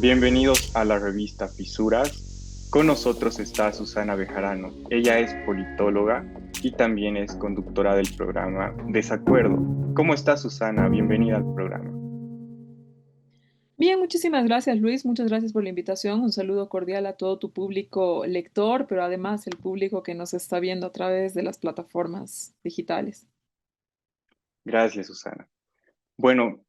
Bienvenidos a la revista Fisuras. Con nosotros está Susana Bejarano. Ella es politóloga y también es conductora del programa Desacuerdo. ¿Cómo está Susana? Bienvenida al programa. Bien, muchísimas gracias Luis, muchas gracias por la invitación. Un saludo cordial a todo tu público lector, pero además el público que nos está viendo a través de las plataformas digitales. Gracias, Susana. Bueno,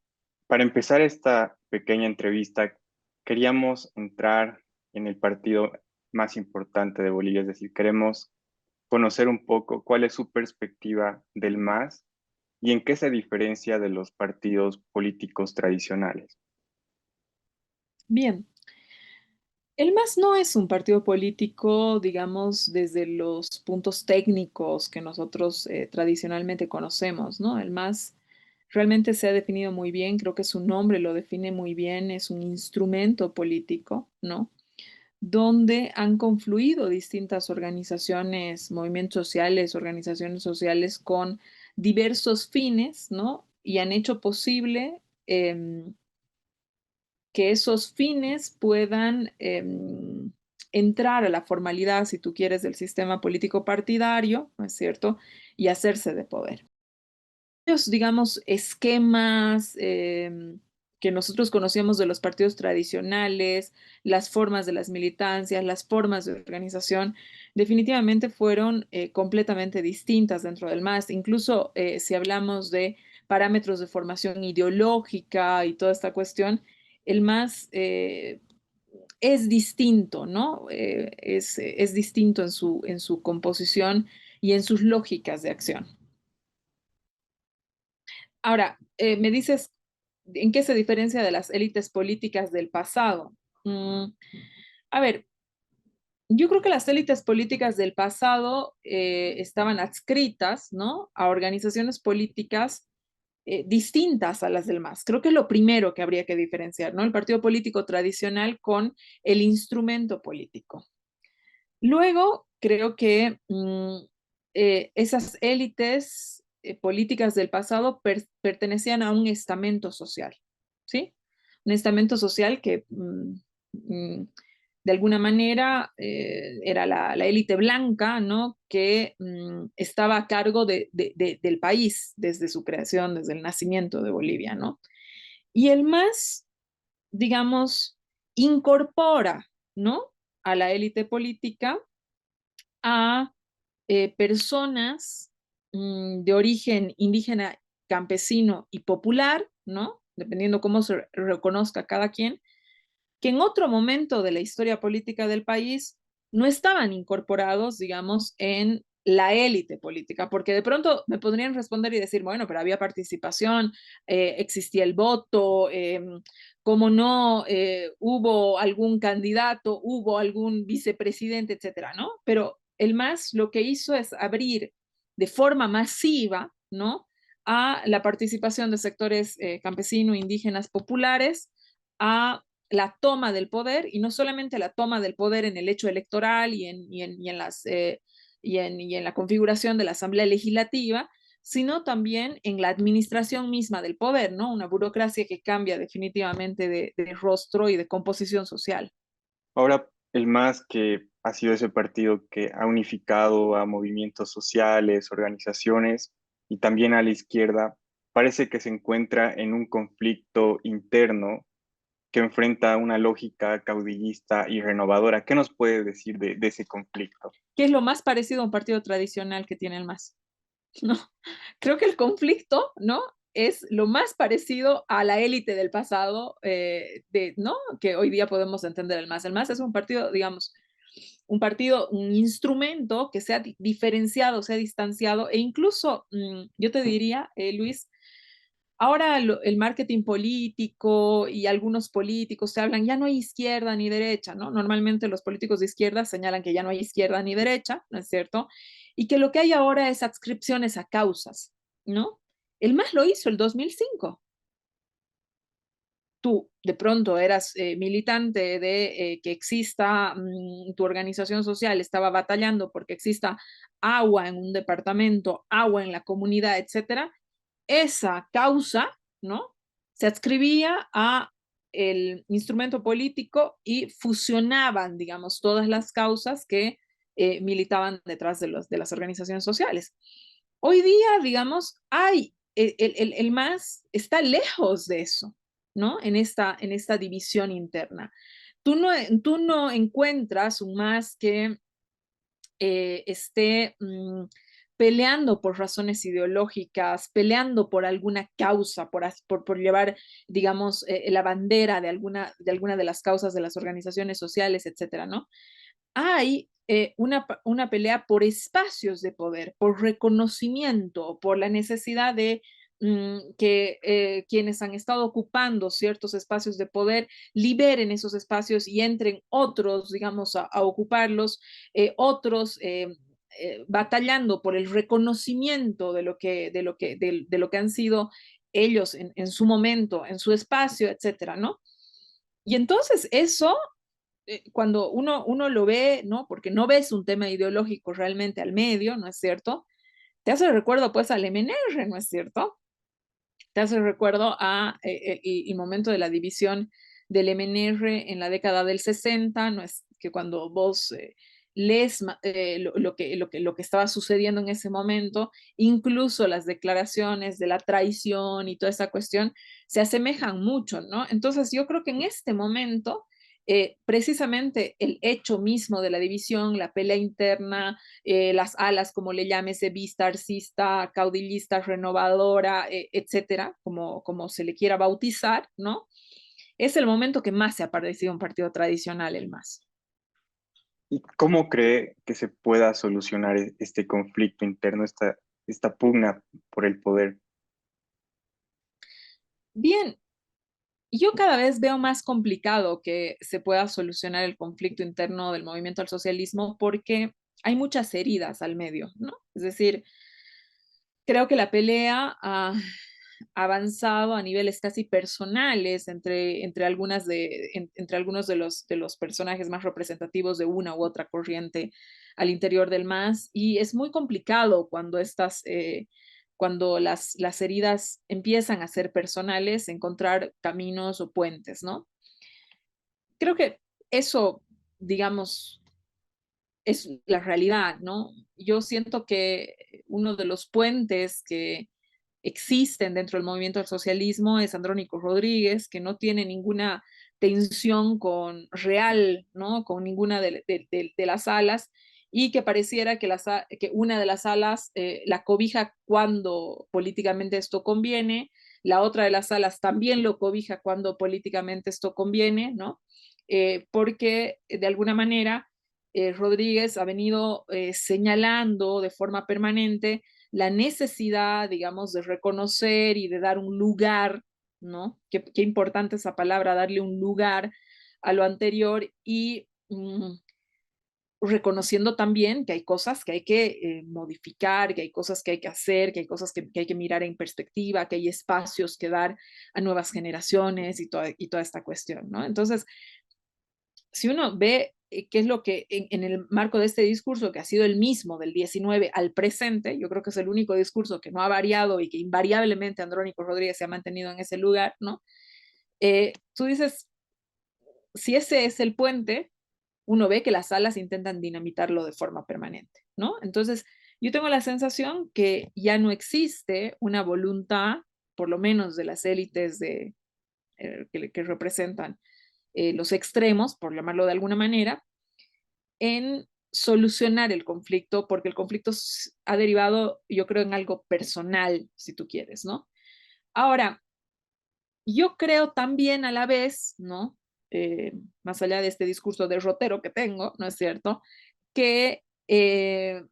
para empezar esta pequeña entrevista, queríamos entrar en el partido más importante de Bolivia, es decir, queremos conocer un poco cuál es su perspectiva del MAS y en qué se diferencia de los partidos políticos tradicionales. Bien, el MAS no es un partido político, digamos, desde los puntos técnicos que nosotros tradicionalmente conocemos, ¿no? El MAS realmente se ha definido muy bien, creo que su nombre lo define muy bien, es un instrumento político, ¿no? Donde han confluido distintas organizaciones, movimientos sociales, organizaciones sociales con diversos fines, ¿no? Y han hecho posible que esos fines puedan entrar a la formalidad, si tú quieres, del sistema político partidario, ¿no es cierto? Y hacerse de poder. Digamos, esquemas que nosotros conocíamos de los partidos tradicionales, las formas de las militancias, las formas de organización, definitivamente fueron completamente distintas dentro del MAS. Incluso si hablamos de parámetros de formación ideológica y toda esta cuestión, el MAS es distinto, ¿no? Es distinto en su composición y en sus lógicas de acción. Ahora, me dices, ¿en qué se diferencia de las élites políticas del pasado? Mm, a ver, yo creo que las élites políticas del pasado estaban adscritas, ¿no? A organizaciones políticas distintas a las del MAS. Creo que es lo primero que habría que diferenciar, ¿no? El partido político tradicional con el instrumento político. Luego, creo que esas élites políticas del pasado pertenecían a un estamento social, ¿sí? Un estamento social que de alguna manera era la élite blanca, ¿no? Que estaba a cargo del país desde su creación, desde el nacimiento de Bolivia, ¿no? Y el MAS, digamos, incorpora, ¿no? A la élite política a personas de origen indígena, campesino y popular, ¿no? Dependiendo cómo se reconozca cada quien, que en otro momento de la historia política del país no estaban incorporados, digamos, en la élite política, porque de pronto me podrían responder y decir, bueno, pero había participación, existía el voto, como no hubo algún candidato, hubo algún vicepresidente, etcétera, ¿no? Pero el MAS lo que hizo es abrir de forma masiva, ¿no? A la participación de sectores campesinos, indígenas, populares, a la toma del poder, y no solamente la toma del poder en el hecho electoral y en la configuración de la Asamblea Legislativa, sino también en la administración misma del poder, ¿no? Una burocracia que cambia definitivamente de rostro y de composición social. Ahora, el MAS, que ha sido ese partido que ha unificado a movimientos sociales, organizaciones y también a la izquierda, parece que se encuentra en un conflicto interno que enfrenta una lógica caudillista y renovadora. ¿Qué nos puede decir de ese conflicto? ¿Qué es lo más parecido a un partido tradicional que tiene el MAS? ¿No? Creo que el conflicto, ¿no? Es lo más parecido a la élite del pasado, ¿no? Que hoy día podemos entender el MAS. El MAS es un partido, digamos, un instrumento que se ha diferenciado, se ha distanciado, e incluso yo te diría, Luis, ahora el marketing político y algunos políticos se hablan, ya no hay izquierda ni derecha, ¿no? Normalmente los políticos de izquierda señalan que ya no hay izquierda ni derecha, ¿no es cierto? Y que lo que hay ahora es adscripciones a causas, ¿no? El MAS lo hizo el 2005. Tú de pronto eras militante de que exista, tu organización social estaba batallando porque exista agua en un departamento, agua en la comunidad, etcétera, esa causa, ¿no? Se adscribía a el instrumento político y fusionaban, digamos, todas las causas que militaban detrás de las organizaciones sociales. Hoy día, digamos, hay el MAS está lejos de eso, ¿no? En esta división interna. Tú no encuentras un MAS que esté peleando por razones ideológicas, peleando por alguna causa, por llevar, digamos, la bandera de alguna de las causas de las organizaciones sociales, etcétera, ¿no? Hay una pelea por espacios de poder, por reconocimiento, por la necesidad de que quienes han estado ocupando ciertos espacios de poder liberen esos espacios y entren otros, digamos, a ocuparlos, otros batallando por el reconocimiento de lo que han sido ellos en su momento, en su espacio, etcétera, ¿no? Y entonces eso cuando uno lo ve, ¿no? Porque no ves un tema ideológico realmente al medio, ¿no es cierto? Te hace recuerdo pues al MNR, ¿no es cierto? Te hace recuerdo a el momento de la división del MNR en la década del 60, ¿no es? Que cuando vos lees lo que estaba sucediendo en ese momento, incluso las declaraciones de la traición y toda esa cuestión se asemejan mucho, ¿no? Entonces yo creo que en este momento precisamente el hecho mismo de la división, la pelea interna, las alas, como le llames, vista, arcista, caudillista, renovadora, etcétera, como se le quiera bautizar, ¿no? Es el momento que más se ha parecido a un partido tradicional, el MAS. ¿Y cómo cree que se pueda solucionar este conflicto interno, esta pugna por el poder? Bien, yo cada vez veo más complicado que se pueda solucionar el conflicto interno del movimiento al socialismo porque hay muchas heridas al medio, ¿no? Es decir, creo que la pelea ha avanzado a niveles casi personales entre algunos de los personajes más representativos de una u otra corriente al interior del MAS y es muy complicado cuando cuando las heridas empiezan a ser personales, encontrar caminos o puentes, ¿no? Creo que eso, digamos, es la realidad, ¿no? Yo siento que uno de los puentes que existen dentro del movimiento del socialismo es Andrónico Rodríguez, que no tiene ninguna tensión con real, ¿no? Con ninguna de las alas y que pareciera que una de las alas la cobija cuando políticamente esto conviene, la otra de las alas también lo cobija cuando políticamente esto conviene, ¿no? Porque de alguna manera Rodríguez ha venido señalando de forma permanente la necesidad, digamos, de reconocer y de dar un lugar, ¿no? Qué importante esa palabra, darle un lugar a lo anterior y reconociendo también que hay cosas que hay que modificar, que hay cosas que hay que hacer, que hay cosas que hay que mirar en perspectiva, que hay espacios que dar a nuevas generaciones y toda esta cuestión, ¿no? Entonces, si uno ve qué es lo que en el marco de este discurso, que ha sido el mismo del 19 al presente, yo creo que es el único discurso que no ha variado y que invariablemente Andrónico Rodríguez se ha mantenido en ese lugar, ¿no? Tú dices, si ese es el puente, uno ve que las salas intentan dinamitarlo de forma permanente, ¿no? Entonces, yo tengo la sensación que ya no existe una voluntad, por lo menos de las élites que representan los extremos, por llamarlo de alguna manera, en solucionar el conflicto, porque el conflicto ha derivado, yo creo, en algo personal, si tú quieres, ¿no? Ahora, yo creo también a la vez, ¿no? Más allá de este discurso derrotero que tengo, ¿no es cierto? Que el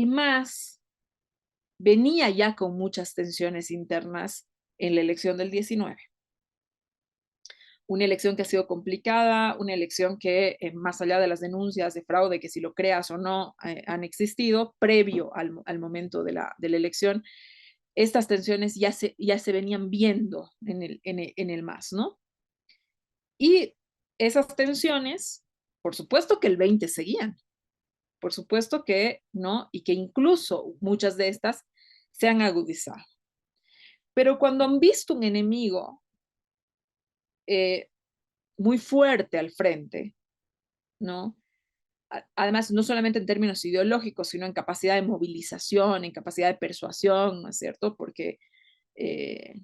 MAS venía ya con muchas tensiones internas en la elección del 19. Una elección que ha sido complicada, una elección que, más allá de las denuncias de fraude, que si lo creas o no, han existido, previo al momento de la elección, estas tensiones ya se venían viendo en el MAS, ¿no? Y esas tensiones, por supuesto que el 20 seguían, por supuesto que no, y que incluso muchas de estas se han agudizado. Pero cuando han visto un enemigo muy fuerte al frente, ¿no? Además, no solamente en términos ideológicos, sino en capacidad de movilización, en capacidad de persuasión, ¿no es cierto? Porque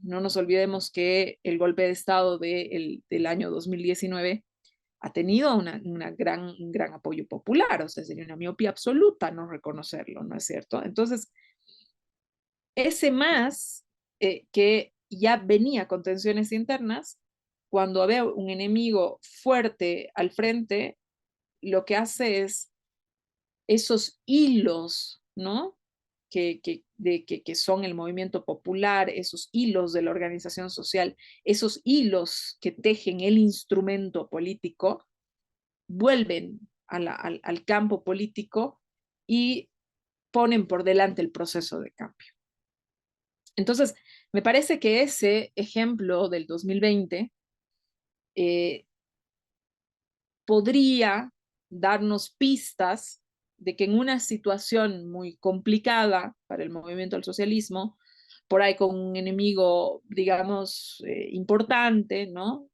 no nos olvidemos que el golpe de Estado del año 2019 ha tenido un gran apoyo popular, o sea, sería una miopía absoluta no reconocerlo, ¿no es cierto? Entonces, ese más que ya venía con tensiones internas, cuando veo un enemigo fuerte al frente, lo que hace es esos hilos, ¿no? Que son el movimiento popular, esos hilos de la organización social, esos hilos que tejen el instrumento político, vuelven al campo político y ponen por delante el proceso de cambio. Entonces, me parece que ese ejemplo del 2020 eh, podría darnos pistas de que en una situación muy complicada para el movimiento del socialismo, por ahí con un enemigo, digamos, importante, ¿no?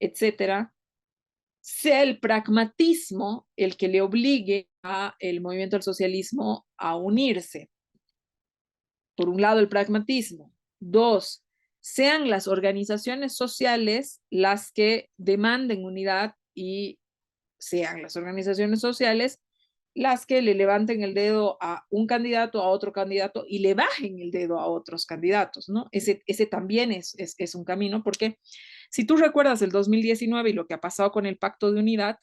Etcétera, sea el pragmatismo el que le obligue a el movimiento del socialismo a unirse. Por un lado, el pragmatismo. Dos, sean las organizaciones sociales las que demanden unidad y sean las organizaciones sociales las que le levanten el dedo a un candidato, a otro candidato y le bajen el dedo a otros candidatos, ¿no? Ese también es un camino, porque si tú recuerdas el 2019 y lo que ha pasado con el Pacto de Unidad,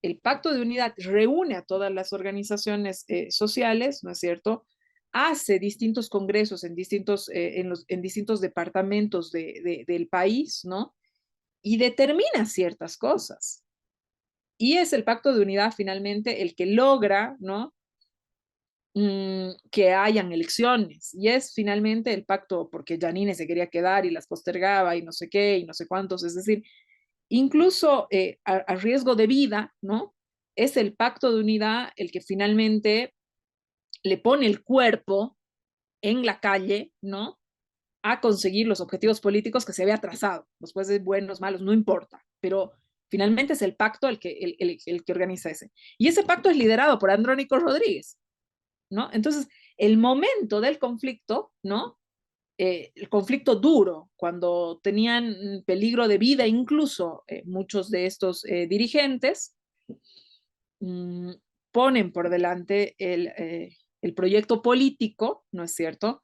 el Pacto de Unidad reúne a todas las organizaciones sociales, ¿no es cierto? Hace distintos congresos en distintos departamentos del país, ¿no? Y determina ciertas cosas. Y es el Pacto de Unidad finalmente el que logra, ¿no? Que hayan elecciones. Y es finalmente el pacto, porque Janine se quería quedar y las postergaba y no sé qué y no sé cuántos. Es decir, incluso a riesgo de vida, ¿no? Es el pacto de unidad el que finalmente le pone el cuerpo en la calle, ¿no? A conseguir los objetivos políticos que se había trazado. Después de buenos, malos, no importa, pero finalmente es el pacto el que organiza ese. Y ese pacto es liderado por Andrónico Rodríguez, ¿no? Entonces, el momento del conflicto, ¿no? El conflicto duro, cuando tenían peligro de vida incluso muchos de estos dirigentes, mmm, ponen por delante el proyecto político, ¿no es cierto?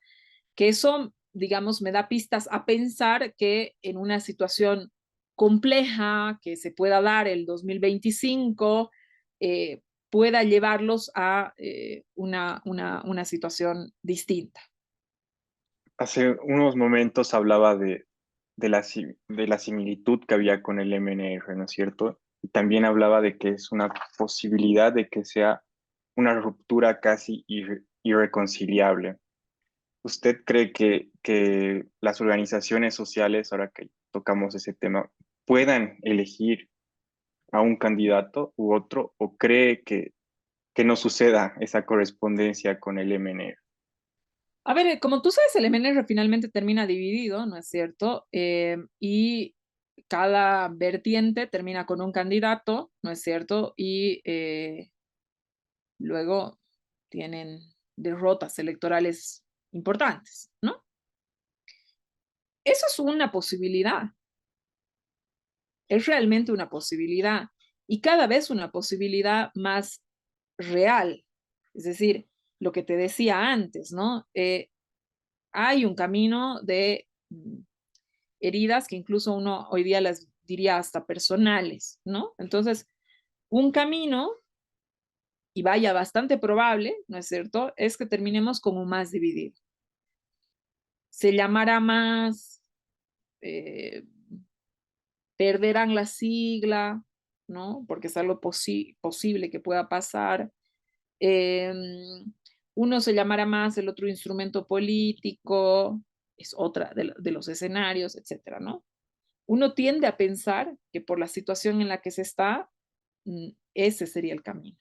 Que eso, digamos, me da pistas a pensar que en una situación compleja que se pueda dar el 2025, pueda llevarlos a una situación distinta. Hace unos momentos hablaba de la similitud que había con el MNR, ¿no es cierto? Y también hablaba de que es una posibilidad de que sea una ruptura casi irreconciliable. ¿Usted cree que las organizaciones sociales, ahora que tocamos ese tema, puedan elegir a un candidato u otro o cree que no suceda esa correspondencia con el MNR? A ver, como tú sabes, el MNR finalmente termina dividido, ¿no es cierto? Y cada vertiente termina con un candidato, ¿no es cierto? Y luego tienen derrotas electorales importantes, ¿no? Eso es una posibilidad, es realmente una posibilidad y cada vez una posibilidad más real. Es decir, lo que te decía antes, ¿no? Hay un camino de heridas que incluso uno hoy día las diría hasta personales, ¿no? Entonces, un camino, y vaya bastante probable, ¿no es cierto?, es que terminemos como más dividido. Se llamará más, eh, perderán la sigla, ¿no? Porque es algo posible que pueda pasar. Eh, Uno se llamará más, el otro instrumento político, es otra de los escenarios, etcétera, ¿no? Uno tiende a pensar que por la situación en la que se está, ese sería el camino.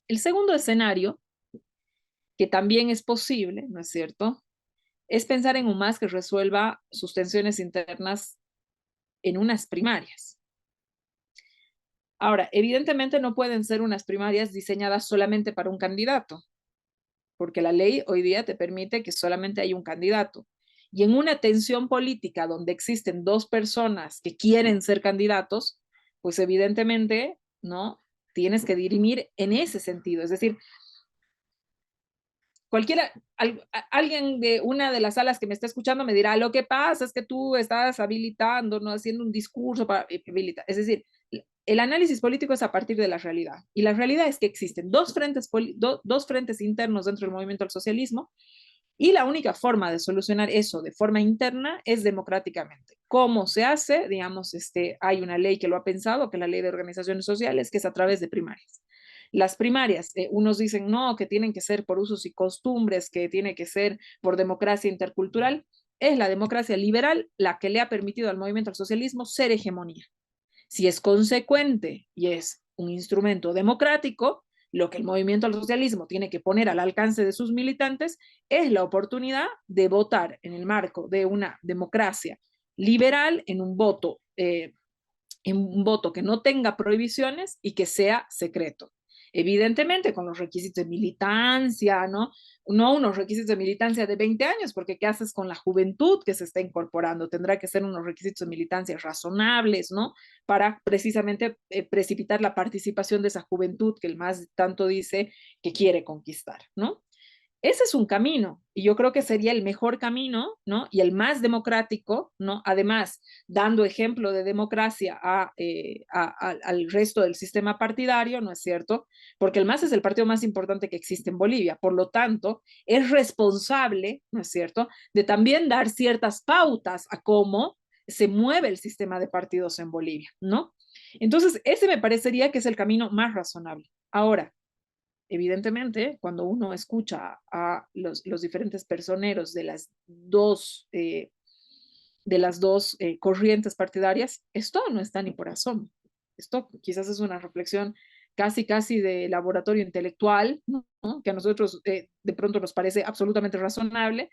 El segundo escenario que también es posible, ¿no es cierto?, es pensar en un MAS que resuelva sus tensiones internas en unas primarias. Ahora, evidentemente no pueden ser unas primarias diseñadas solamente para un candidato, porque la ley hoy día te permite que solamente hay un candidato. Y en una tensión política donde existen dos personas que quieren ser candidatos, pues evidentemente, ¿no? Tienes que dirimir en ese sentido. Es decir, alguien de una de las salas que me está escuchando me dirá, lo que pasa es que tú estás habilitando, ¿no? Haciendo un discurso para habilitar. Es decir, el análisis político es a partir de la realidad. Y la realidad es que existen dos frentes internos dentro del movimiento al socialismo, y la única forma de solucionar eso de forma interna es democráticamente. ¿Cómo se hace? Digamos, hay una ley que lo ha pensado, que es la ley de organizaciones sociales, que es a través de primarias. Las primarias, unos dicen no, que tienen que ser por usos y costumbres, que tiene que ser por democracia intercultural. Es la democracia liberal la que le ha permitido al movimiento al socialismo ser hegemonía. Si es consecuente y es un instrumento democrático, lo que el movimiento al socialismo tiene que poner al alcance de sus militantes es la oportunidad de votar en el marco de una democracia liberal en un voto que no tenga prohibiciones y que sea secreto. Evidentemente, con los requisitos de militancia, ¿no? No unos requisitos de militancia de 20 años, porque ¿qué haces con la juventud que se está incorporando? Tendrá que ser unos requisitos de militancia razonables, ¿no? Para precisamente precipitar la participación de esa juventud que el MAS tanto dice que quiere conquistar, ¿no? Ese es un camino y yo creo que sería el mejor camino, ¿no? Y el más democrático, ¿no? Además, dando ejemplo de democracia al resto del sistema partidario, ¿no es cierto? Porque el MAS es el partido más importante que existe en Bolivia, por lo tanto, es responsable, ¿no es cierto?, de también dar ciertas pautas a cómo se mueve el sistema de partidos en Bolivia, ¿no? Entonces, ese me parecería que es el camino más razonable. Ahora, evidentemente, cuando uno escucha a los diferentes personeros de las dos corrientes partidarias, esto no está ni por asomo. Esto quizás es una reflexión casi de laboratorio intelectual, ¿no? Que a nosotros de pronto nos parece absolutamente razonable,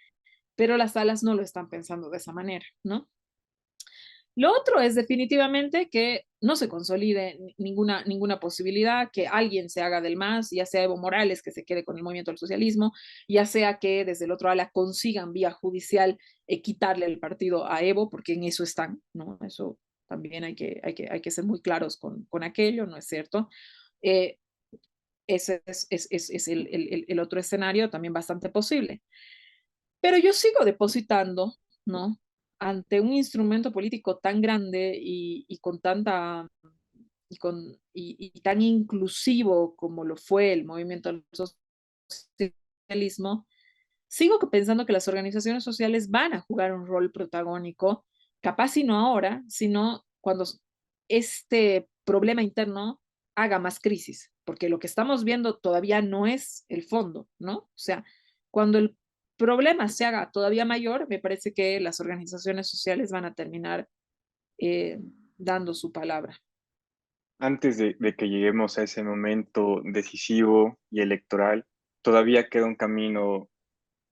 pero las salas no lo están pensando de esa manera, ¿no? Lo otro es definitivamente que no se consolide ninguna posibilidad, que alguien se haga del MAS, ya sea Evo Morales, que se quede con el movimiento del socialismo, ya sea que desde el otro ala consigan vía judicial quitarle el partido a Evo, porque en eso están, ¿no? Eso también hay que ser muy claros con aquello, ¿no es cierto? Eh, ese es el otro escenario también bastante posible. Pero yo sigo depositando, ¿no? Ante un instrumento político tan grande y con tanta y tan inclusivo como lo fue el movimiento al socialismo, sigo pensando que las organizaciones sociales van a jugar un rol protagónico, capaz si no ahora, sino cuando este problema interno haga más crisis, porque lo que estamos viendo todavía no es el fondo, ¿no? O sea, cuando el problema se haga todavía mayor, me parece que las organizaciones sociales van a terminar eh, dando su palabra. Antes de que lleguemos a ese momento decisivo y electoral, todavía queda un camino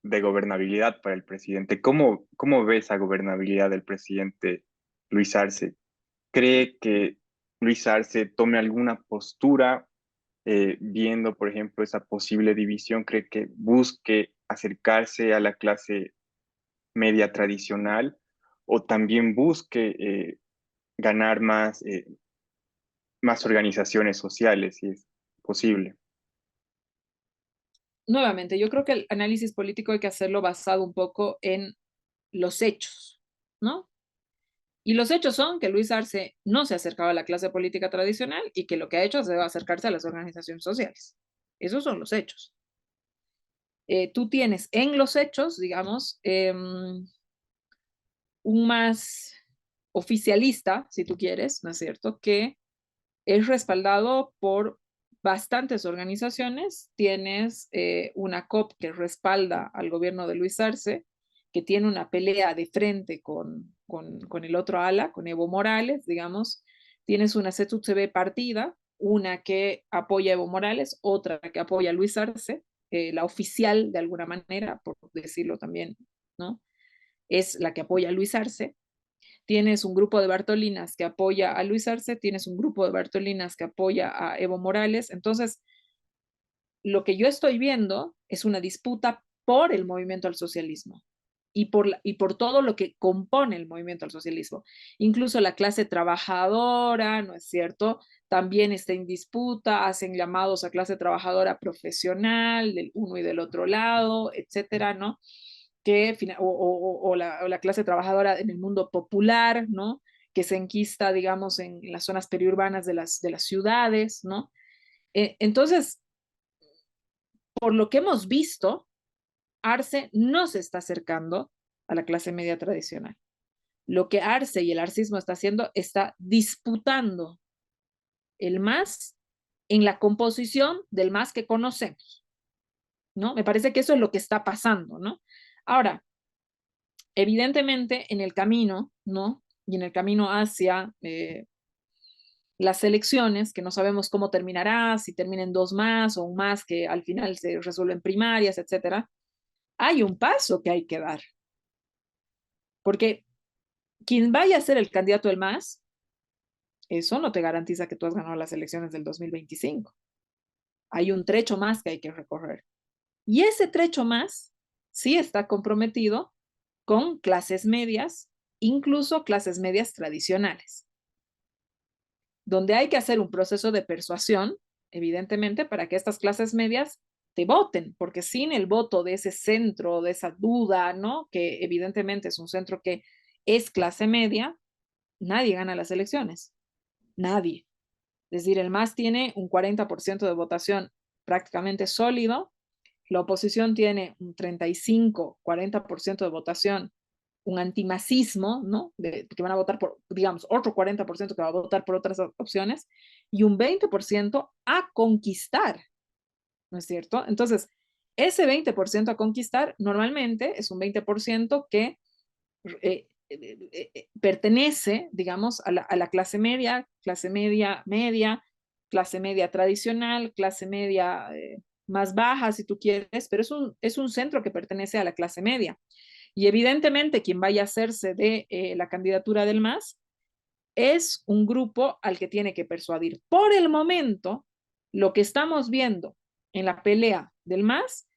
de gobernabilidad para el presidente. ¿Cómo ve esa gobernabilidad del presidente Luis Arce? ¿Cree que Luis Arce tome alguna postura viendo, por ejemplo, esa posible división? ¿Cree que busque acercarse a la clase media tradicional o también busque ganar más organizaciones sociales, si es posible? Nuevamente, yo creo que el análisis político hay que hacerlo basado un poco en los hechos, ¿no? Y los hechos son que Luis Arce no se acercaba a la clase política tradicional y que lo que ha hecho es acercarse a las organizaciones sociales. Esos son los hechos. Tú tienes en los hechos, digamos, un más oficialista, si tú quieres, ¿no es cierto?, que es respaldado por bastantes organizaciones. Tienes una COP que respalda al gobierno de Luis Arce, que tiene una pelea de frente con el otro ala, con Evo Morales, digamos. Tienes una CTUCB partida, una que apoya a Evo Morales, otra que apoya a Luis Arce. la oficial de alguna manera, por decirlo también, ¿no? Es la que apoya a Luis Arce. Tienes un grupo de Bartolinas que apoya a Luis Arce, tienes un grupo de Bartolinas que apoya a Evo Morales. Entonces, lo que yo estoy viendo es una disputa por el movimiento al socialismo y por todo lo que compone el movimiento al socialismo. Incluso la clase trabajadora, ¿no es cierto? También está en disputa, hacen llamados a clase trabajadora profesional del uno y del otro lado, etcétera, ¿no? Que, o la clase trabajadora en el mundo popular, ¿no? Que se enquista, digamos, en las zonas periurbanas de las ciudades, ¿no? Entonces, por lo que hemos visto, Arce no se está acercando a la clase media tradicional. Lo que Arce y el arcismo está haciendo, está disputando el MAS en la composición del MAS que conocemos, ¿no? Me parece que eso es lo que está pasando, ¿no? Ahora, evidentemente en el camino, ¿no? Y en el camino hacia las elecciones, que no sabemos cómo terminará, si terminen dos más o un más que al final se resuelven primarias, etcétera, hay un paso que hay que dar. Porque quien vaya a ser el candidato del MAS, eso no te garantiza que tú has ganado las elecciones del 2025. Hay un trecho más que hay que recorrer. Y ese trecho más sí está comprometido con clases medias, incluso clases medias tradicionales, donde hay que hacer un proceso de persuasión, evidentemente, para que estas clases medias te voten, porque sin el voto de ese centro, de esa duda, ¿no? Que evidentemente es un centro que es clase media, nadie gana las elecciones, nadie. Es decir, el MAS tiene un 40% de votación prácticamente sólido, la oposición tiene un 35-40% de votación, un antimasismo, ¿no? Que van a votar por, digamos, otro 40% que va a votar por otras opciones, y un 20% a conquistar, ¿no es cierto? Entonces, ese 20% a conquistar normalmente es un 20% que pertenece, digamos, a la clase media, media, clase media tradicional, clase media más baja, si tú quieres, pero es un centro que pertenece a la clase media. Y evidentemente quien vaya a hacerse de la candidatura del MAS es un grupo al que tiene que persuadir. Por el momento, lo que estamos viendo en la pelea del MAS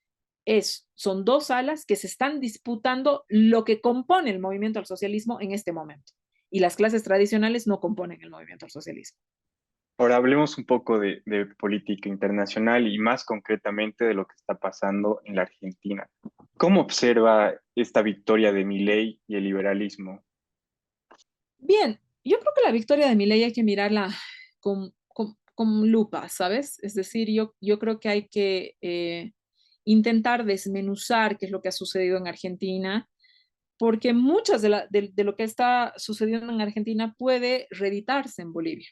son dos alas que se están disputando lo que compone el movimiento al socialismo en este momento. Y las clases tradicionales no componen el movimiento al socialismo. Ahora hablemos un poco de política internacional y más concretamente de lo que está pasando en la Argentina. ¿Cómo observa esta victoria de Milei y el liberalismo? Bien, yo creo que la victoria de Milei hay que mirarla con lupa, ¿sabes? Es decir, yo creo que hay que intentar desmenuzar qué es lo que ha sucedido en Argentina, porque muchas de lo que está sucediendo en Argentina puede reeditarse en Bolivia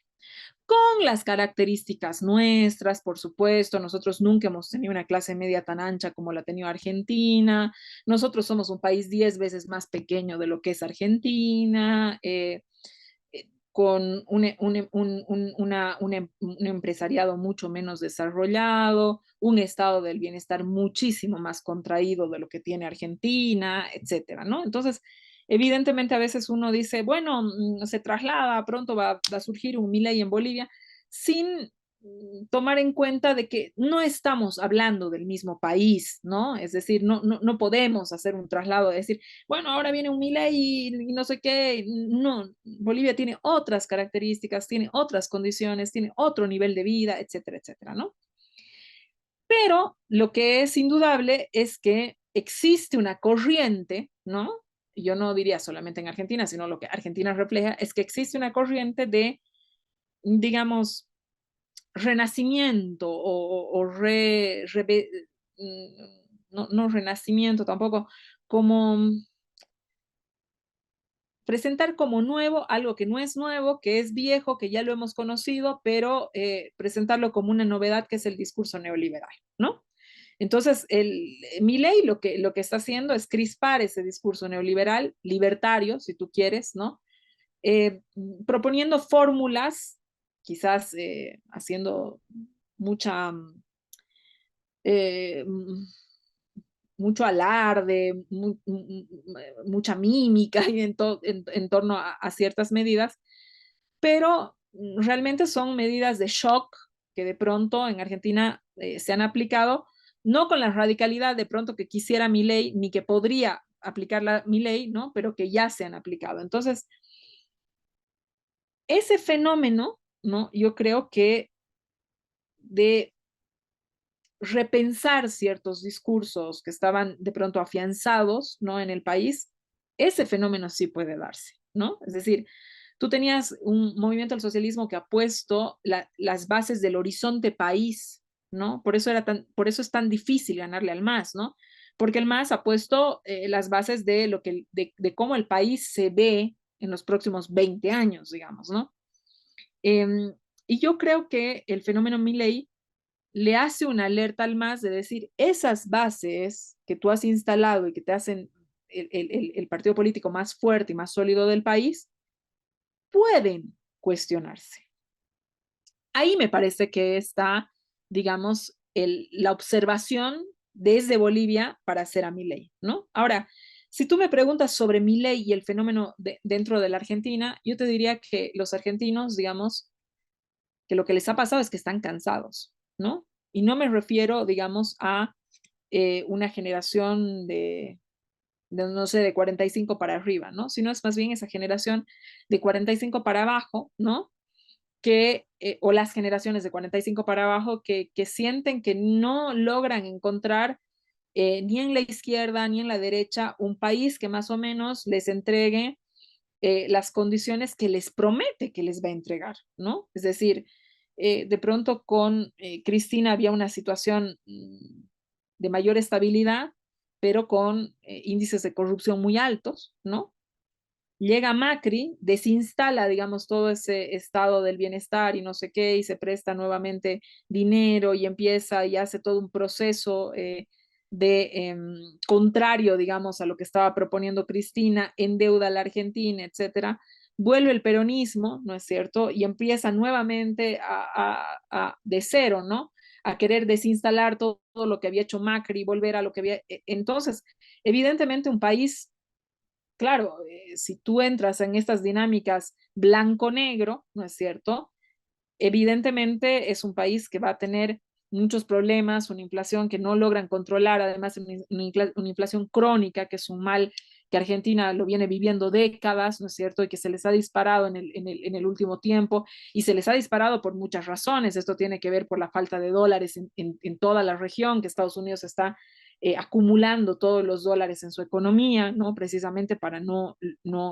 con las características nuestras, por supuesto. Nosotros nunca hemos tenido una clase media tan ancha como la ha tenido Argentina. Nosotros somos un país 10 veces más pequeño de lo que es Argentina, con un empresariado mucho menos desarrollado, un estado del bienestar muchísimo más contraído de lo que tiene Argentina, etcétera, ¿no? Entonces, evidentemente a veces uno dice, bueno, se traslada, pronto va a surgir un Milei en Bolivia, sin tomar en cuenta de que no estamos hablando del mismo país, ¿no? Es decir, no podemos hacer un traslado, de decir, bueno, ahora viene un Milei y no sé qué. No, Bolivia tiene otras características, tiene otras condiciones, tiene otro nivel de vida, etcétera, etcétera, ¿no? Pero lo que es indudable es que existe una corriente, ¿no? Yo no diría solamente en Argentina, sino lo que Argentina refleja es que existe una corriente de, digamos, renacimiento o no renacimiento tampoco, como presentar como nuevo algo que no es nuevo, que es viejo, que ya lo hemos conocido, pero presentarlo como una novedad que es el discurso neoliberal, ¿no? Entonces, Milei lo que está haciendo es crispar ese discurso neoliberal, libertario, si tú quieres, ¿no? Eh, Proponiendo fórmulas, quizás haciendo mucha eh, mucho alarde, mucha mímica en torno a ciertas medidas, pero realmente son medidas de shock que de pronto en Argentina se han aplicado, no con la radicalidad de pronto que quisiera mi ley, ni que podría aplicarla mi ley, ¿no? Pero que ya se han aplicado. Entonces, ese fenómeno, ¿no? Yo creo que de repensar ciertos discursos que estaban de pronto afianzados, ¿no? En el país, ese fenómeno sí puede darse, ¿no? Es decir, tú tenías un movimiento del socialismo que ha puesto las bases del horizonte país, ¿no? Por eso es tan difícil ganarle al MAS, ¿no? Porque el MAS ha puesto las bases de, de cómo el país se ve en los próximos 20 años, digamos, ¿no? Eh, y yo creo que el fenómeno Milley le hace una alerta al MAS de decir, esas bases que tú has instalado y que te hacen el partido político más fuerte y más sólido del país, pueden cuestionarse. Ahí me parece que está, digamos, la observación desde Bolivia para hacer a Milei, ¿no? Ahora, si tú me preguntas sobre Milei y el fenómeno dentro de la Argentina, yo te diría que los argentinos, digamos, que lo que les ha pasado es que están cansados, ¿no? Y no me refiero, digamos, a una generación no sé, de 45 para arriba, ¿no? Sino es más bien esa generación de 45 para abajo, ¿no? O las generaciones de 45 para abajo que sienten que no logran encontrar ni en la izquierda ni en la derecha un país que más o menos les entregue las condiciones que les promete que les va a entregar, ¿no? Es decir, de pronto con Cristina había una situación de mayor estabilidad, pero con índices de corrupción muy altos, ¿no? Llega Macri, desinstala, digamos, todo ese estado del bienestar y no sé qué, y se presta nuevamente dinero y empieza y hace todo un proceso contrario, digamos, a lo que estaba proponiendo Cristina, endeuda a la Argentina, etcétera. Vuelve el peronismo, ¿no es cierto? Y empieza nuevamente de cero, ¿no? A querer desinstalar todo lo que había hecho Macri, volver a lo que había. Entonces, evidentemente un país, claro, si tú entras en estas dinámicas blanco-negro, ¿no es cierto? Evidentemente es un país que va a tener muchos problemas, una inflación que no logran controlar, además una inflación crónica, que es un mal que Argentina lo viene viviendo décadas, ¿no es cierto? Y que se les ha disparado en el último tiempo, y se les ha disparado por muchas razones. Esto tiene que ver por la falta de dólares en toda la región, que Estados Unidos está acumulando todos los dólares en su economía, ¿no? Precisamente para no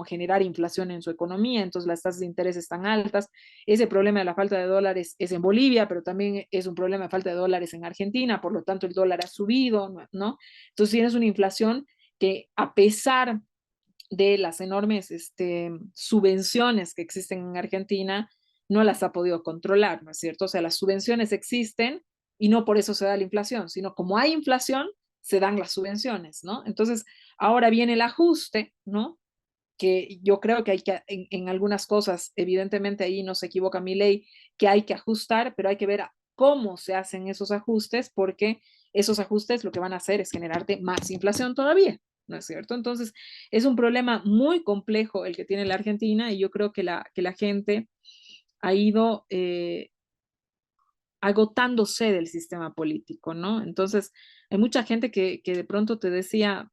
generar inflación en su economía, entonces las tasas de interés están altas. Ese problema de la falta de dólares es en Bolivia, pero también es un problema de falta de dólares en Argentina, por lo tanto el dólar ha subido, ¿no? Entonces tienes una inflación que, a pesar de las enormes subvenciones que existen en Argentina, no las ha podido controlar, ¿no es cierto? O sea, las subvenciones existen y no por eso se da la inflación, sino como hay inflación, se dan las subvenciones, ¿no? Entonces, ahora viene el ajuste, ¿no? Que yo creo que hay que, en algunas cosas, evidentemente ahí no se equivoca mi ley, que hay que ajustar, pero hay que ver cómo se hacen esos ajustes, porque esos ajustes lo que van a hacer es generarte más inflación todavía, ¿no es cierto? Entonces, es un problema muy complejo el que tiene la Argentina, y yo creo que la gente ha ido agotándose del sistema político, ¿no? Entonces, hay mucha gente que de pronto te decía, a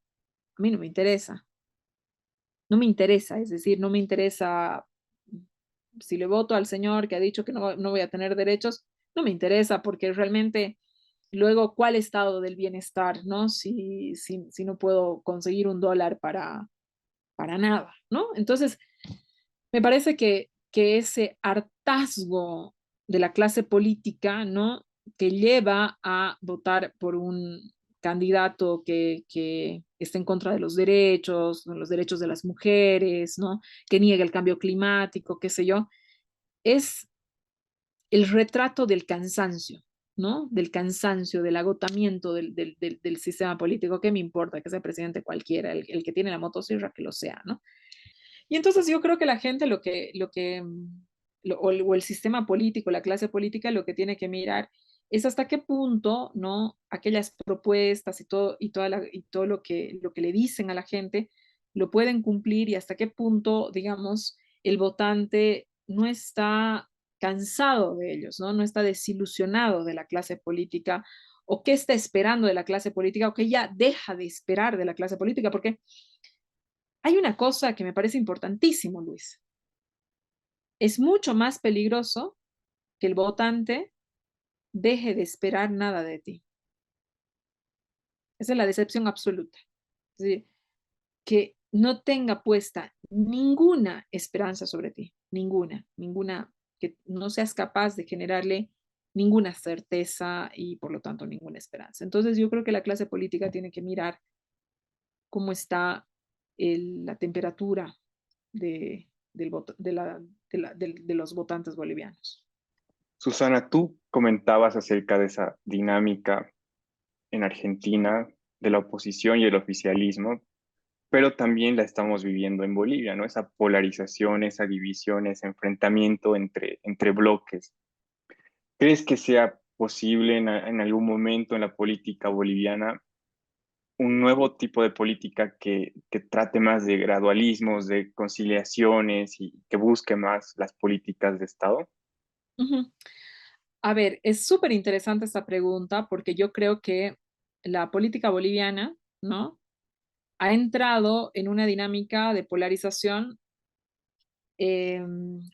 mí no me interesa, no me interesa, es decir, no me interesa si le voto al señor que ha dicho que no voy a tener derechos, no me interesa, porque realmente luego, ¿cuál estado del bienestar, no? Si no puedo conseguir un dólar para nada, ¿no? Entonces, me parece que ese hartazgo de la clase política, ¿no? Que lleva a votar por un candidato que esté en contra de los derechos, ¿no? Los derechos de las mujeres, ¿no? Que niegue el cambio climático, qué sé yo, es el retrato del cansancio, ¿no? Del cansancio, del agotamiento del sistema político. ¿Qué me importa que sea presidente cualquiera? El que tiene la motosierra, que lo sea, ¿no? Y entonces yo creo que la gente o el sistema político, la clase política, lo que tiene que mirar es hasta qué punto, ¿no? Aquellas propuestas y todo lo que le dicen a la gente lo pueden cumplir y hasta qué punto, digamos, el votante no está cansado de ellos, ¿no? No está desilusionado de la clase política o qué está esperando de la clase política o que ya deja de esperar de la clase política, porque hay una cosa que me parece importantísimo, Luis. Es mucho más peligroso que el votante deje de esperar nada de ti. Esa es la decepción absoluta. Es decir, que no tenga puesta ninguna esperanza sobre ti, ninguna, que no seas capaz de generarle ninguna certeza y por lo tanto ninguna esperanza. Entonces yo creo que la clase política tiene que mirar cómo está la temperatura del de los votantes bolivianos. Susana, tú comentabas acerca de esa dinámica en Argentina de la oposición y el oficialismo, pero también la estamos viviendo en Bolivia, ¿no? Esa polarización, esa división, ese enfrentamiento entre bloques. ¿Crees que sea posible en algún momento en la política boliviana un nuevo tipo de política que trate más de gradualismos, de conciliaciones y que busque más las políticas de Estado? Ujú. A ver, es súper interesante esta pregunta porque yo creo que la política boliviana, ¿no? Ha entrado en una dinámica de polarización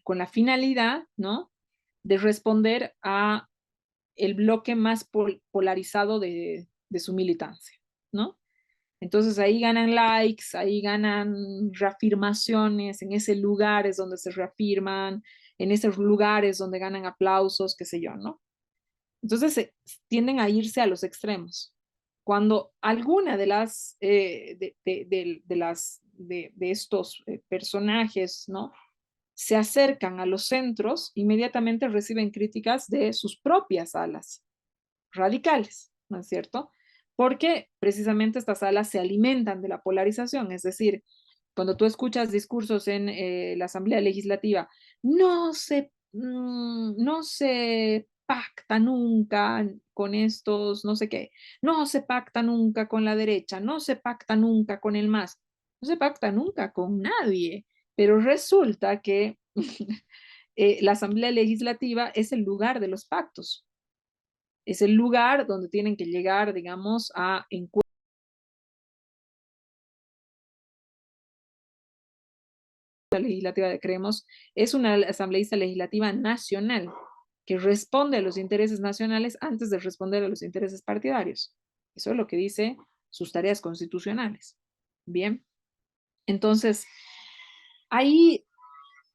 con la finalidad, ¿no? De responder a el bloque más polarizado de su militancia, ¿no? Entonces ahí ganan likes, ahí ganan reafirmaciones, en ese lugares donde se reafirman, en esos lugares donde ganan aplausos, qué sé yo, ¿no? Entonces tienden a irse a los extremos. Cuando alguna de las de estos personajes, ¿no? Se acercan a los centros, inmediatamente reciben críticas de sus propias alas radicales, ¿no es cierto? Porque precisamente estas alas se alimentan de la polarización, es decir, cuando tú escuchas discursos en la Asamblea Legislativa, no se pacta nunca con estos, no sé qué, no se pacta nunca con la derecha, no se pacta nunca con el MAS, no se pacta nunca con nadie, pero resulta que la Asamblea Legislativa es el lugar de los pactos, es el lugar donde tienen que llegar, digamos, a encuentros legislativa de Creemos, es una asambleísta legislativa nacional que responde a los intereses nacionales antes de responder a los intereses partidarios. Eso es lo que dice sus tareas constitucionales. Bien, entonces, ahí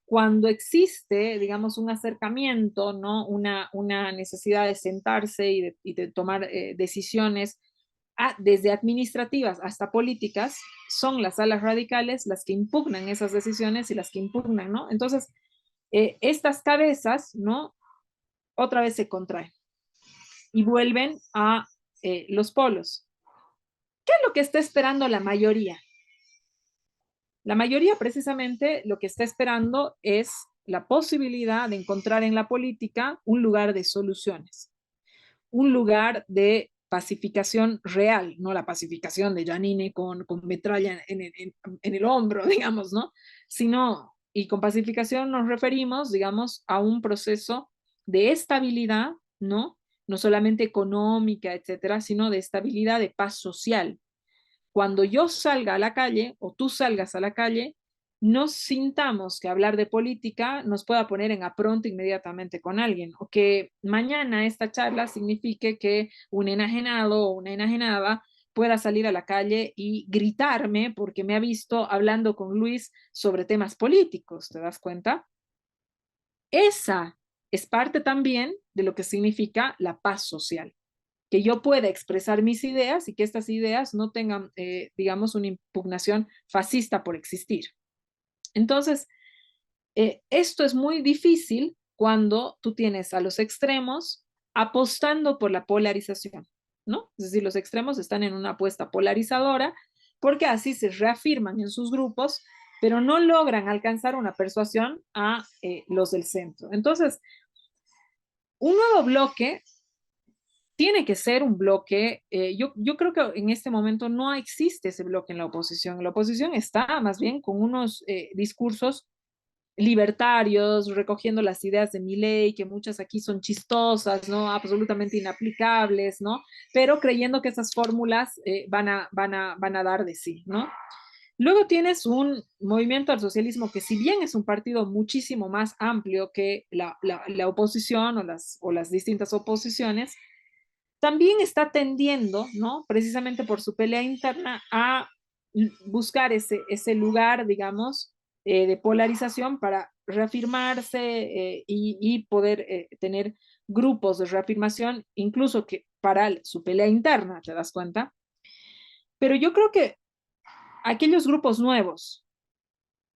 cuando existe, digamos, un acercamiento, ¿no? Una necesidad de sentarse y de tomar decisiones desde administrativas hasta políticas, son las alas radicales las que impugnan esas decisiones y las que impugnan, ¿no? Entonces, estas cabezas, ¿no? Otra vez se contraen y vuelven a los polos. ¿Qué es lo que está esperando la mayoría? La mayoría precisamente lo que está esperando es la posibilidad de encontrar en la política un lugar de soluciones, un lugar de pacificación real, no la pacificación de Janine con metralla en el hombro, digamos, ¿no? Sino, y con pacificación nos referimos, digamos, a un proceso de estabilidad, ¿no? No solamente económica, etcétera, sino de estabilidad, de paz social. Cuando yo salga a la calle o tú salgas a la calle, no sintamos que hablar de política nos pueda poner en apronto inmediatamente con alguien o que mañana esta charla signifique que un enajenado o una enajenada pueda salir a la calle y gritarme porque me ha visto hablando con Luis sobre temas políticos, ¿te das cuenta? Esa es parte también de lo que significa la paz social, que yo pueda expresar mis ideas y que estas ideas no tengan, digamos, una impugnación fascista por existir. Entonces, esto es muy difícil cuando tú tienes a los extremos apostando por la polarización, ¿no? Es decir, los extremos están en una apuesta polarizadora porque así se reafirman en sus grupos, pero no logran alcanzar una persuasión a los del centro. Entonces, un nuevo bloque tiene que ser un bloque. Yo creo que en este momento no existe ese bloque en la oposición. La oposición está más bien con unos discursos libertarios, recogiendo las ideas de Milei, que muchas aquí son chistosas, ¿no? Absolutamente inaplicables, ¿no? Pero creyendo que esas fórmulas van a dar de sí, ¿no? Luego tienes un movimiento al socialismo que si bien es un partido muchísimo más amplio que la oposición o las distintas oposiciones, también está tendiendo, ¿no? Precisamente por su pelea interna, a buscar ese lugar, digamos, de polarización para reafirmarse y poder tener grupos de reafirmación, incluso que para su pelea interna, ¿te das cuenta? Pero yo creo que aquellos grupos nuevos,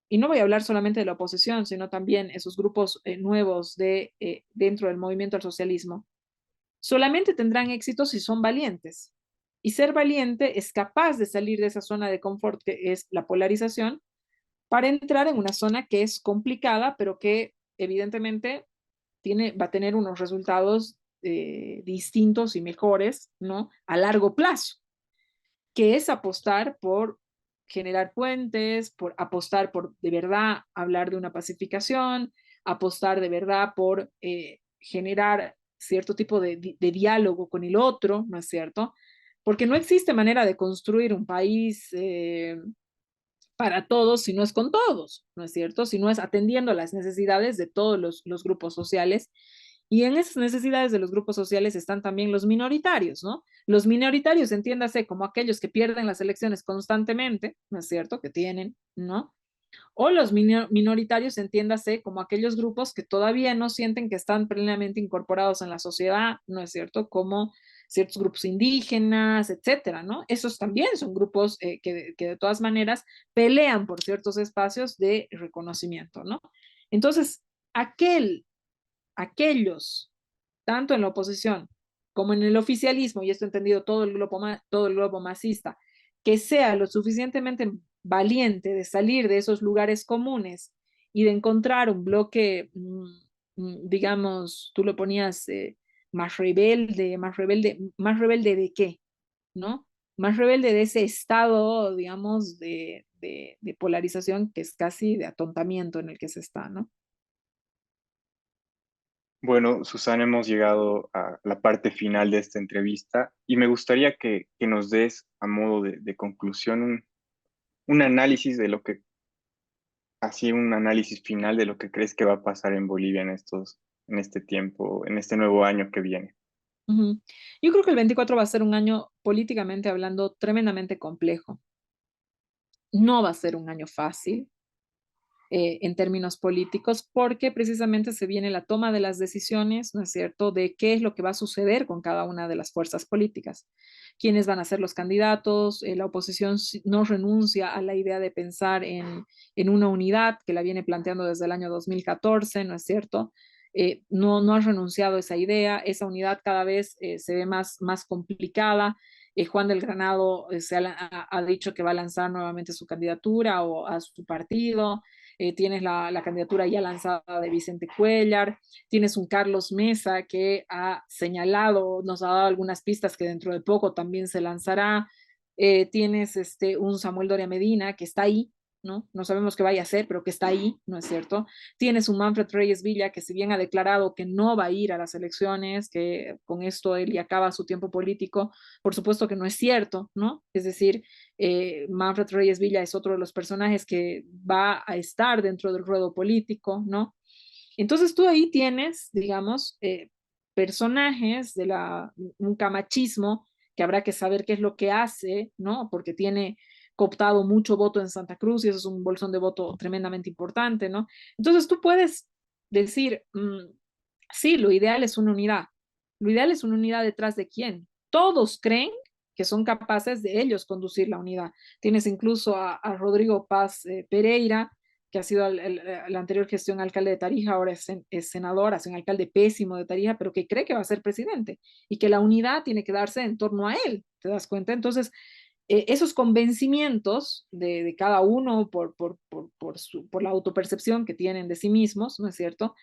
y no voy a hablar solamente de la oposición, sino también esos grupos nuevos dentro del movimiento al socialismo, solamente tendrán éxito si son valientes. Y ser valiente es capaz de salir de esa zona de confort que es la polarización para entrar en una zona que es complicada, pero que evidentemente va a tener unos resultados distintos y mejores, ¿no? A largo plazo, que es apostar por generar puentes, por apostar por de verdad hablar de una pacificación, apostar de verdad por generar cierto tipo de diálogo con el otro, ¿no es cierto? Porque no existe manera de construir un país para todos si no es con todos, ¿no es cierto? Si no es atendiendo a las necesidades de todos los grupos sociales. Y en esas necesidades de los grupos sociales están también los minoritarios, ¿no? Los minoritarios, entiéndase, como aquellos que pierden las elecciones constantemente, ¿no es cierto? Que tienen, ¿no? O los minoritarios, entiéndase, como aquellos grupos que todavía no sienten que están plenamente incorporados en la sociedad, ¿no es cierto? Como ciertos grupos indígenas, etcétera, ¿no? Esos también son grupos que de todas maneras pelean por ciertos espacios de reconocimiento, ¿no? Entonces, aquellos, tanto en la oposición como en el oficialismo, y esto entendido todo el globo masista, que sea lo suficientemente valiente de salir de esos lugares comunes y de encontrar un bloque, digamos, tú lo ponías más rebelde de qué, ¿no? Más rebelde de ese estado, digamos, de polarización que es casi de atontamiento en el que se está, ¿no? Bueno, Susana, hemos llegado a la parte final de esta entrevista y me gustaría que nos des, a modo de conclusión, un análisis de lo que, así un análisis final de lo que crees que va a pasar en Bolivia en este tiempo, en este nuevo año que viene. Ujú. Yo creo que el 24 va a ser un año políticamente hablando tremendamente complejo. No va a ser un año fácil en términos políticos porque precisamente se viene la toma de las decisiones, ¿no es cierto?, de qué es lo que va a suceder con cada una de las fuerzas políticas, quiénes van a ser los candidatos. La oposición no renuncia a la idea de pensar en una unidad que la viene planteando desde el año 2014, ¿no es cierto? No ha renunciado a esa idea, esa unidad cada vez se ve más complicada. Juan del Granado ha dicho que va a lanzar nuevamente su candidatura o a su partido. Tienes la candidatura ya lanzada de Vicente Cuellar, tienes un Carlos Mesa que ha señalado, nos ha dado algunas pistas que dentro de poco también se lanzará. Tienes un Samuel Doria Medina que está ahí, ¿no? No sabemos qué vaya a hacer, pero que está ahí, ¿no es cierto? Tienes un Manfred Reyes Villa que si bien ha declarado que no va a ir a las elecciones, que con esto él y acaba su tiempo político, por supuesto que no es cierto, ¿no? Es decir, Manfred Reyes Villa es otro de los personajes que va a estar dentro del ruedo político, ¿no? Entonces tú ahí tienes, digamos, personajes un camachismo que habrá que saber qué es lo que hace, ¿no? Porque tiene cooptado mucho voto en Santa Cruz y eso es un bolsón de voto tremendamente importante, ¿no? Entonces tú puedes decir, sí, lo ideal es una unidad. Lo ideal es una unidad detrás de quién. Todos creen que son capaces de ellos conducir la unidad. Tienes incluso a Rodrigo Paz Pereira, que ha sido la anterior gestión alcalde de Tarija, ahora es senador, hace un alcalde pésimo de Tarija, pero que cree que va a ser presidente y que la unidad tiene que darse en torno a él, ¿te das cuenta? Entonces, esos convencimientos de cada uno por la autopercepción que tienen de sí mismos, ¿no es cierto?,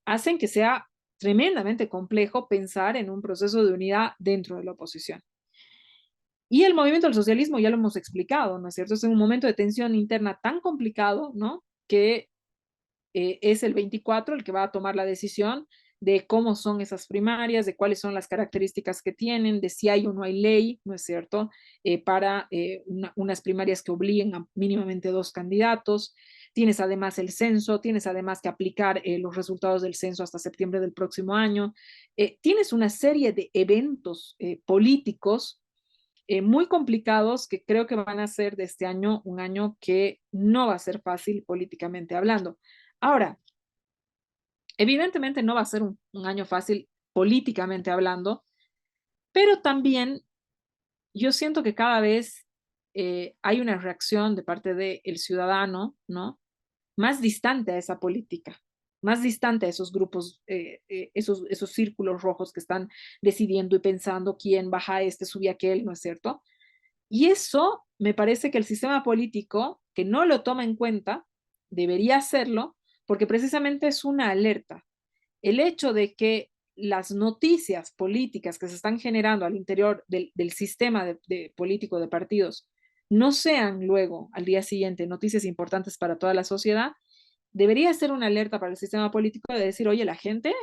hacen que sea tremendamente complejo pensar en un proceso de unidad dentro de la oposición. Y el movimiento del socialismo ya lo hemos explicado, ¿no es cierto? Es un momento de tensión interna tan complicado, ¿no? Que es el 24 el que va a tomar la decisión de cómo son esas primarias, de cuáles son las características que tienen, de si hay o no hay ley, ¿no es cierto?, para unas primarias que obliguen a mínimamente 2 candidatos. Tienes además el censo, tienes además que aplicar los resultados del censo hasta septiembre del próximo año. Tienes una serie de eventos políticos muy complicados que creo que van a ser de este año un año que no va a ser fácil políticamente hablando. Ahora, evidentemente no va a ser un año fácil políticamente hablando, pero también yo siento que cada vez hay una reacción de parte del ciudadano, ¿no? Más distante a esa política, más distante a esos grupos, esos círculos rojos que están decidiendo y pensando quién baja este, sube aquel, ¿no es cierto? Y eso me parece que el sistema político, que no lo toma en cuenta, debería hacerlo, porque precisamente es una alerta. El hecho de que las noticias políticas que se están generando al interior del sistema político de partidos no sean luego, al día siguiente, noticias importantes para toda la sociedad, debería ser una alerta para el sistema político de decir, oye, la gente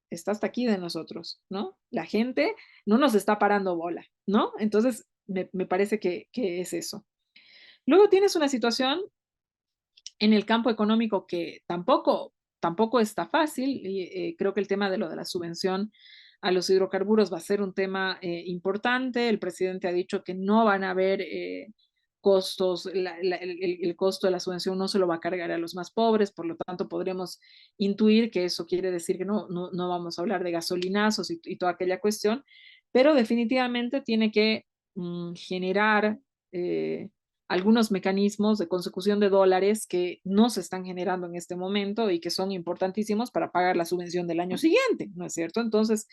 está hasta aquí de nosotros, ¿no? La gente no nos está parando bola, ¿no? Entonces, me parece que es eso. Luego tienes una situación en el campo económico que tampoco está fácil. Y, creo que el tema de lo de la subvención a los hidrocarburos va a ser un tema importante. El presidente ha dicho que no van a haber costos, el costo de la subvención no se lo va a cargar a los más pobres, por lo tanto podremos intuir que eso quiere decir que no vamos a hablar de gasolinazos y toda aquella cuestión, pero definitivamente tiene que generar algunos mecanismos de consecución de dólares que no se están generando en este momento y que son importantísimos para pagar la subvención del año siguiente, ¿no es cierto? Entonces,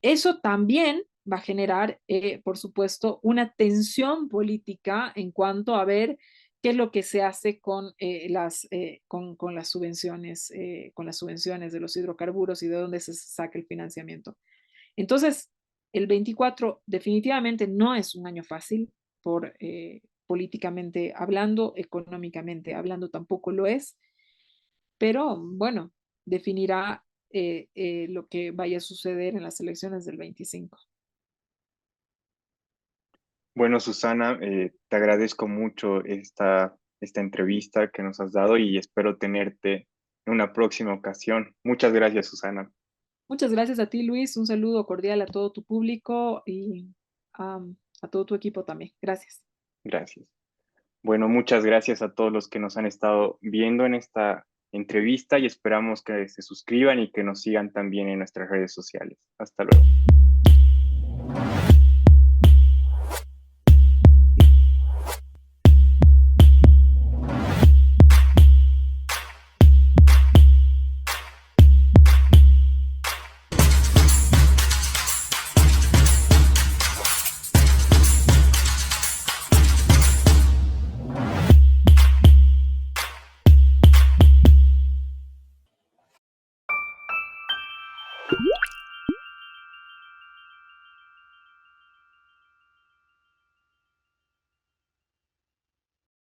eso también va a generar, por supuesto, una tensión política en cuanto a ver qué es lo que se hace con las subvenciones de los hidrocarburos y de dónde se saca el financiamiento. Entonces, el 24 definitivamente no es un año fácil políticamente hablando, económicamente hablando tampoco lo es, pero bueno, definirá lo que vaya a suceder en las elecciones del 25. Bueno, Susana, te agradezco mucho esta entrevista que nos has dado y espero tenerte en una próxima ocasión. Muchas gracias, Susana. Muchas gracias a ti, Luis. Un saludo cordial a todo tu público y a todo tu equipo también. Gracias. Gracias. Bueno, muchas gracias a todos los que nos han estado viendo en esta entrevista y esperamos que se suscriban y que nos sigan también en nuestras redes sociales. Hasta luego.